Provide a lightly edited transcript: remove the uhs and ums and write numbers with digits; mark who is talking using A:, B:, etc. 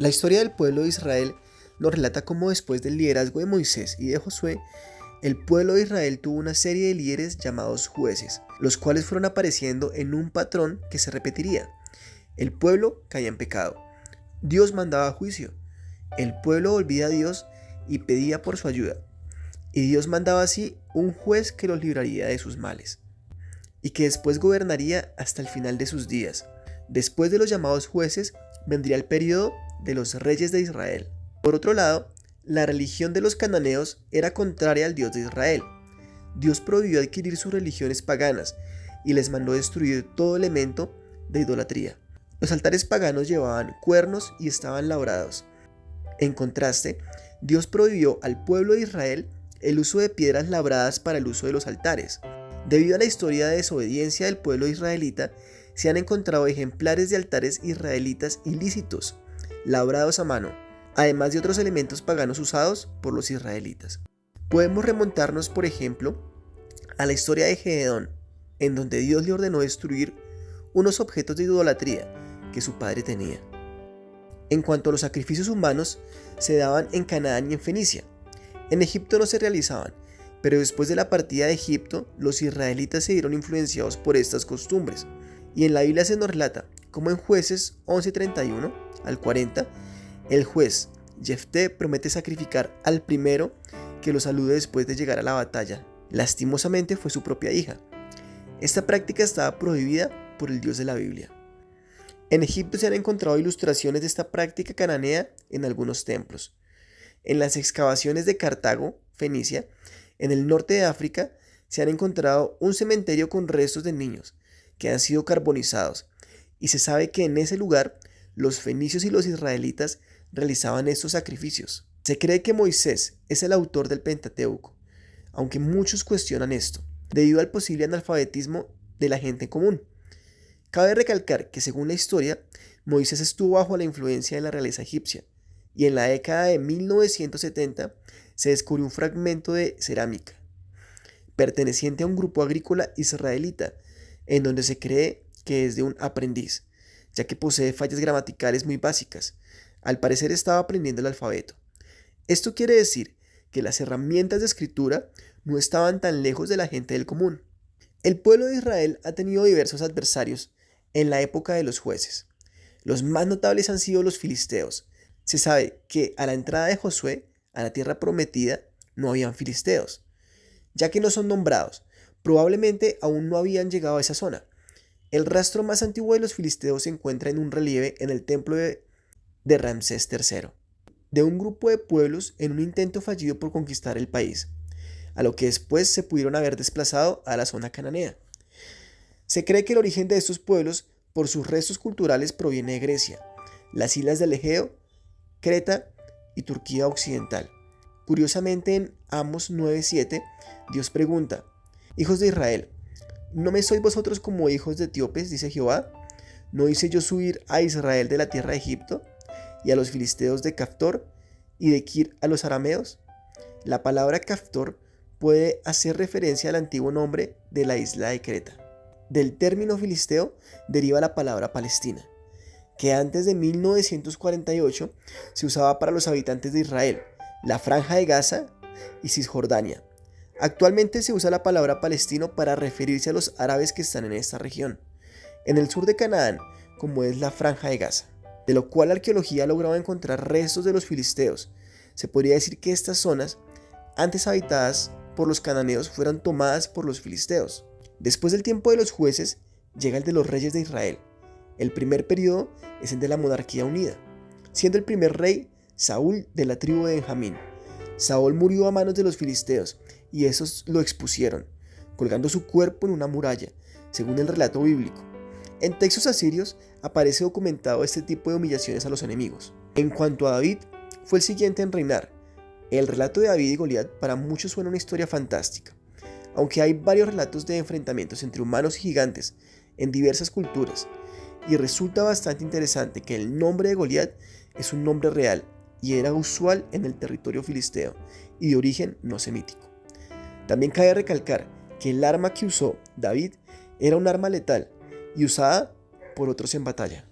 A: La historia del pueblo de Israel nos relata cómo después del liderazgo de Moisés y de Josué, el pueblo de Israel tuvo una serie de líderes llamados jueces, los cuales fueron apareciendo en un patrón que se repetiría. El pueblo caía en pecado. Dios mandaba juicio. El pueblo volvía a Dios y pedía por su ayuda. Y Dios mandaba así un juez que los libraría de sus males, y que después gobernaría hasta el final de sus días. Después de los llamados jueces, vendría el periodo de los reyes de Israel. Por otro lado, la religión de los cananeos era contraria al Dios de Israel. Dios prohibió adquirir sus religiones paganas y les mandó destruir todo elemento de idolatría. Los altares paganos llevaban cuernos y estaban labrados. En contraste, Dios prohibió al pueblo de Israel el uso de piedras labradas para el uso de los altares. Debido a la historia de desobediencia del pueblo israelita, se han encontrado ejemplares de altares israelitas ilícitos, labrados a mano, además de otros elementos paganos usados por los israelitas. Podemos remontarnos, por ejemplo, a la historia de Gedeón, en donde Dios le ordenó destruir unos objetos de idolatría que su padre tenía. En cuanto a los sacrificios humanos, se daban en Canaán y en Fenicia. En Egipto no se realizaban, pero después de la partida de Egipto, los israelitas se vieron influenciados por estas costumbres. Y en la Biblia se nos relata como en Jueces 11:31 al 40, el juez Jefté promete sacrificar al primero que lo salude después de llegar a la batalla. Lastimosamente fue su propia hija. Esta práctica estaba prohibida por el Dios de la Biblia. En Egipto se han encontrado ilustraciones de esta práctica cananea en algunos templos. En las excavaciones de Cartago, Fenicia, en el norte de África, se han encontrado un cementerio con restos de niños que han sido carbonizados, y se sabe que en ese lugar los fenicios y los israelitas realizaban estos sacrificios. Se cree que Moisés es el autor del Pentateuco, aunque muchos cuestionan esto, debido al posible analfabetismo de la gente común. Cabe recalcar que según la historia, Moisés estuvo bajo la influencia de la realeza egipcia, y en la década de 1970 se descubrió un fragmento de cerámica, perteneciente a un grupo agrícola israelita, en donde se cree que es de un aprendiz, ya que posee fallas gramaticales muy básicas. Al parecer estaba aprendiendo el alfabeto. Esto quiere decir que las herramientas de escritura no estaban tan lejos de la gente del común. El pueblo de Israel ha tenido diversos adversarios en la época de los jueces. Los más notables han sido los filisteos. Se sabe que a la entrada de Josué a la tierra prometida no habían filisteos, ya que no son nombrados. Probablemente aún no habían llegado a esa zona. El rastro más antiguo de los filisteos se encuentra en un relieve en el templo de Ramsés III, de un grupo de pueblos en un intento fallido por conquistar el país, a lo que después se pudieron haber desplazado a la zona cananea. Se cree que el origen de estos pueblos, por sus restos culturales, proviene de Grecia, las islas del Egeo, Creta y Turquía occidental. Curiosamente, en Amos 9:7, Dios pregunta: hijos de Israel, ¿no me sois vosotros como hijos de etíopes, dice Jehová? ¿No hice yo subir a Israel de la tierra de Egipto, y a los filisteos de Caftor, y de Kir a los arameos? La palabra Caftor puede hacer referencia al antiguo nombre de la isla de Creta. Del término filisteo deriva la palabra Palestina, que antes de 1948 se usaba para los habitantes de Israel, la Franja de Gaza y Cisjordania. Actualmente se usa la palabra palestino para referirse a los árabes que están en esta región, en el sur de Canaán, como es la Franja de Gaza, de lo cual la arqueología ha logrado encontrar restos de los filisteos. Se podría decir que estas zonas, antes habitadas por los cananeos, fueron tomadas por los filisteos. Después del tiempo de los jueces, llega el de los reyes de Israel. El primer periodo es el de la monarquía unida, siendo el primer rey Saúl de la tribu de Benjamín. Saúl murió a manos de los filisteos y esos lo expusieron, colgando su cuerpo en una muralla, según el relato bíblico. En textos asirios aparece documentado este tipo de humillaciones a los enemigos. En cuanto a David, fue el siguiente en reinar. El relato de David y Goliat para muchos suena una historia fantástica, aunque hay varios relatos de enfrentamientos entre humanos y gigantes en diversas culturas, y resulta bastante interesante que el nombre de Goliat es un nombre real y era usual en el territorio filisteo y de origen no semítico. También cabe recalcar que el arma que usó David era un arma letal y usada por otros en batalla.